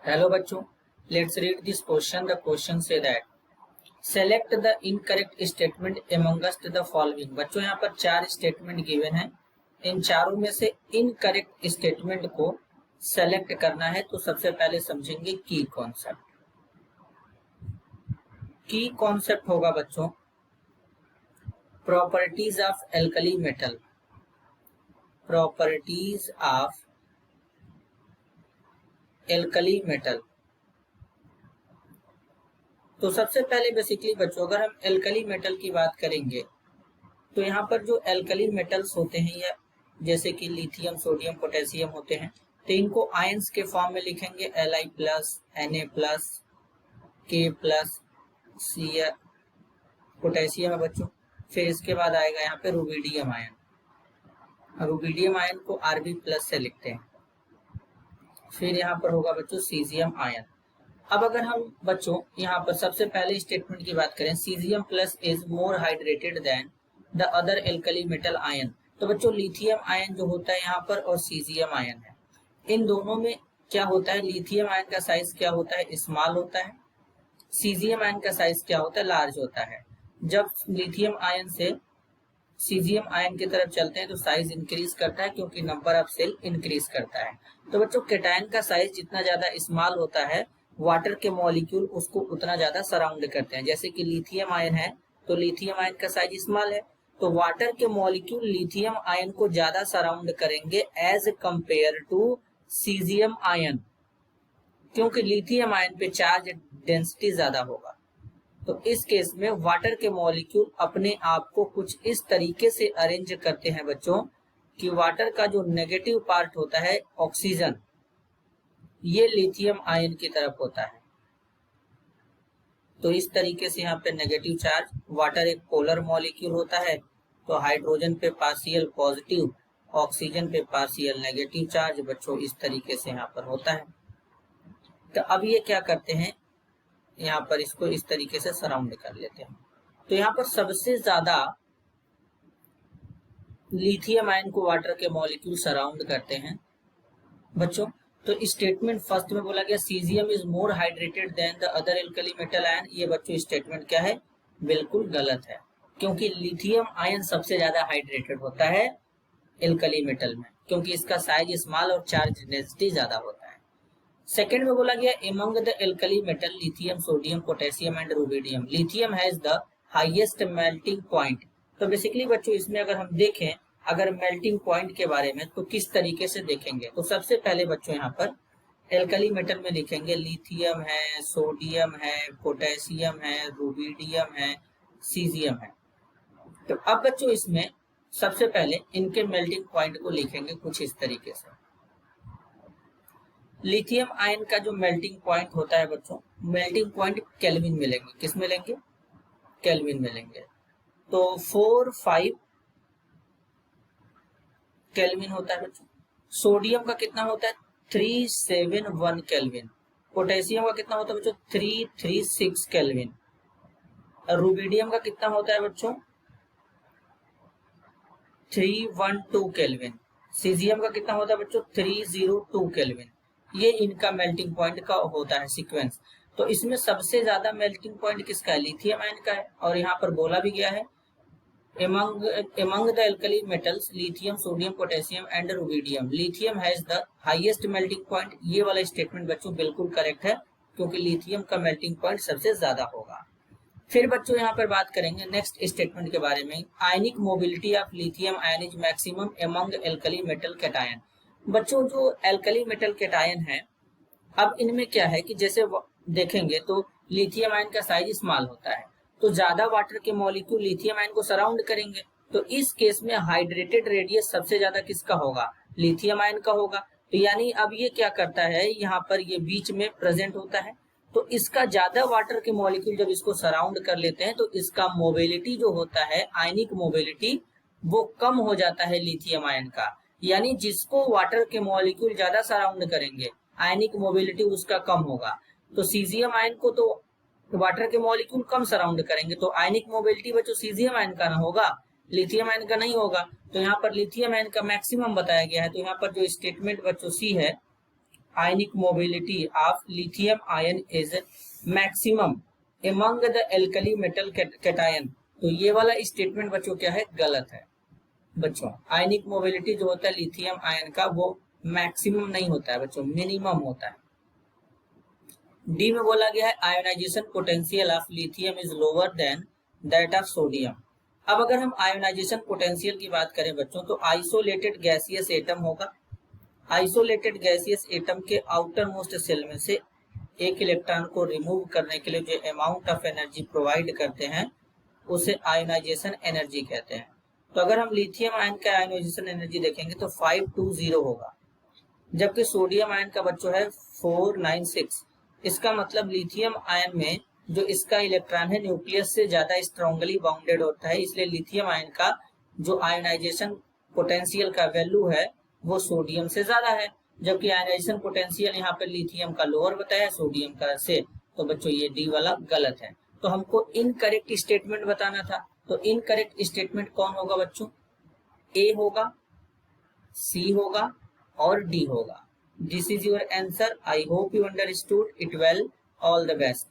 Hello बच्चों, let's read this question. The question say that select the incorrect statement amongst the following. बच्चों यहाँ पर 4 statement given हैं, इन चारों में से इनकरेक्ट स्टेटमेंट को सेलेक्ट करना है। तो सबसे पहले समझेंगे की कॉन्सेप्ट। की कॉन्सेप्ट होगा बच्चों properties of alkali metal. Properties of alkali metal. तो सबसे पहले बेसिकली बच्चों अगर हम एल्कली मेटल की बात करेंगे तो यहाँ पर जो एल्कली मेटल्स होते हैं या जैसे कि लिथियम, सोडियम, पोटेशियम होते हैं, तो इनको आयंस के फॉर्म में लिखेंगे Li+, Na+, K+, Cl, potassium है बच्चों। फिर इसके बाद आएगा यहाँ पे रुबिडियम आयन। रुबिडियम आयन को Rb+ से लिखते हैं। फिर यहाँ पर होगा बच्चों सीजियम आयन। अब अगर हम बच्चों यहाँ पर सबसे पहले स्टेटमेंट की बात करें, caesium plus is more hydrated than the other alkali metal ion. तो बच्चों लिथियम आयन जो होता है यहाँ पर और सीजियम आयन है, इन दोनों में क्या होता है, लिथियम आयन का साइज क्या होता है, स्मॉल होता है। सीजियम आयन का साइज क्या होता है, लार्ज होता है। जब लिथियम आयन से सीजियम आयन की तरफ चलते हैं तो साइज इंक्रीज करता है क्योंकि नंबर ऑफ सेल इंक्रीज करता है। तो बच्चों कैटायन का साइज जितना ज्यादा स्मॉल होता है, वाटर के मॉलिक्यूल उसको उतना ज्यादा सराउंड करते हैं। जैसे कि लिथियम आयन है तो लिथियम आयन का साइज स्मॉल है, तो वाटर के मॉलिक्यूल लिथियम आयन को ज्यादा सराउंड करेंगे as compared to caesium ion, क्योंकि लिथियम आयन पे चार्ज डेंसिटी ज्यादा होगा। तो इस केस में वाटर के मॉलिक्यूल अपने आप को कुछ इस तरीके से अरेंज करते हैं बच्चों कि वाटर का जो नेगेटिव पार्ट होता है ऑक्सीजन, ये लिथियम आयन की तरफ होता है। तो इस तरीके से यहाँ पे नेगेटिव चार्ज, वाटर एक पोलर मॉलिक्यूल होता है तो हाइड्रोजन पे पार्शियल पॉजिटिव, ऑक्सीजन पे पार्शियल नेगेटिव चार्ज बच्चों इस तरीके से यहाँ पर होता है। तो अब ये क्या करते हैं, यहाँ पर इसको इस तरीके से सराउंड कर लेते हैं। तो यहाँ पर सबसे ज्यादा लिथियम आयन को वाटर के मॉलिक्यूल सराउंड करते हैं बच्चों। तो स्टेटमेंट फर्स्ट में बोला गया caesium is more hydrated than the other alkali metal ion. ये बच्चों स्टेटमेंट क्या है, बिल्कुल गलत है, क्योंकि लिथियम आयन सबसे ज्यादा हाइड्रेटेड होता है एल्कली मेटल में, क्योंकि इसका साइज स्मॉल और चार्ज डेंसिटी ज्यादा होता है। सेकेंड में बोला गया among the alkali metal lithium, sodium, potassium and rubidium lithium has the highest melting point. तो बेसिकली बच्चों इसमें अगर हम देखें अगर मेल्टिंग पॉइंट के बारे में तो किस तरीके से देखेंगे, तो सबसे पहले बच्चों यहाँ पर एल्कली मेटल में लिखेंगे लिथियम है, सोडियम है, पोटेशियम है, रुबिडियम है, सीजियम है। तो अब बच्चों इसमें सबसे पहले इनके मेल्टिंग पॉइंट को लिखेंगे कुछ इस तरीके से। लिथियम आयन का जो मेल्टिंग पॉइंट होता है बच्चों, मेल्टिंग पॉइंट केल्विन मिलेंगे, किस मिलेंगे, केल्विन मिलेंगे। तो 4-5 केल्विन होता है बच्चों। सोडियम का कितना होता है, 371 केल्विन। पोटेशियम का कितना होता है बच्चों, 336 केल्विन। रुबिडियम का कितना होता है बच्चों, 312 केल्विन। सीजियम का कितना होता है बच्चों, 302 केल्विन। ये इनका मेल्टिंग पॉइंट का होता है सीक्वेंस। तो इसमें सबसे ज्यादा मेल्टिंग पॉइंट किसका है, लिथियम आयन का है। और यहाँ पर बोला भी गया है among the alkali metals lithium, sodium, potassium and rubidium lithium has the highest melting point। ये वाला स्टेटमेंट बच्चों बिल्कुल करेक्ट है, क्योंकि लिथियम का मेल्टिंग पॉइंट सबसे ज्यादा होगा। फिर बच्चों यहाँ पर बात करेंगे नेक्स्ट स्टेटमेंट के बारे में, ionic mobility of lithium ion is maximum among alkali metal cation. बच्चों जो एल्कली मेटल कैटायन है, अब इनमें क्या है कि जैसे देखेंगे तो लिथियम आयन का साइज स्मॉल होता है, तो ज्यादा वाटर के मॉलिक्यूल लिथियम आयन को सराउंड करेंगे। तो इस केस में हाइड्रेटेड रेडियस सबसे ज्यादा किसका होगा, लिथियम आयन का होगा। तो यानी अब ये क्या करता है, यहाँ पर ये बीच में प्रेजेंट होता है, तो इसका ज्यादा वाटर के मॉलिक्यूल जब इसको सराउंड कर लेते हैं तो इसका मोबिलिटी जो होता है, आयनिक मोबिलिटी, वो कम हो जाता है लिथियम आयन का। यानी जिसको वाटर के मॉलिक्यूल ज्यादा सराउंड करेंगे आयनिक मोबिलिटी उसका कम होगा। तो सीजियम आयन को तो वाटर के मॉलिक्यूल कम सराउंड करेंगे, तो आयनिक मोबिलिटी बच्चों सीजियम आयन का ना होगा, लिथियम आयन का नहीं होगा। तो यहाँ पर लिथियम आयन का मैक्सिमम बताया गया है। तो यहाँ पर जो स्टेटमेंट बच्चों सी है, ionic mobility of lithium ion is maximum among the alkali metal cation। तो ये वाला स्टेटमेंट बच्चों क्या है, गलत है बच्चों। आयनिक मोबिलिटी जो होता है लिथियम आयन का वो मैक्सिमम नहीं होता है बच्चों, मिनिमम होता है। डी में बोला गया है ionization potential of lithium is lower than that of sodium. अब अगर हम आयोनाइजेशन पोटेंशियल की बात करें बच्चों तो आइसोलेटेड गैसियस एटम होगा, आइसोलेटेड गैसियस एटम के आउटर मोस्ट सेल में से एक इलेक्ट्रॉन को रिमूव करने के लिए जो अमाउंट ऑफ एनर्जी प्रोवाइड करते हैं उसे आयोनाइजेशन एनर्जी कहते हैं। तो अगर हम लिथियम आयन का आयोनाइजेशन एनर्जी देखेंगे तो 520 होगा, जबकि सोडियम आयन का बच्चों है 496। इसका मतलब लिथियम आयन में जो इसका इलेक्ट्रॉन है न्यूक्लियस से ज्यादा स्ट्रांगली बाउंडेड होता है, इसलिए लिथियम आयन का जो आयोनाइजेशन पोटेंशियल का वैल्यू है वो सोडियम से ज्यादा है, जबकि आयोनाइजेशन पोटेंशियल यहाँ पे लिथियम का लोअर बताया सोडियम का से। तो बच्चों ये डी वाला गलत है। तो हमको इनकरेक्ट स्टेटमेंट बताना था, तो इनकरेक्ट स्टेटमेंट कौन होगा बच्चों, ए होगा, सी होगा और डी होगा। This is your answer. I hope you understood it well. All the best.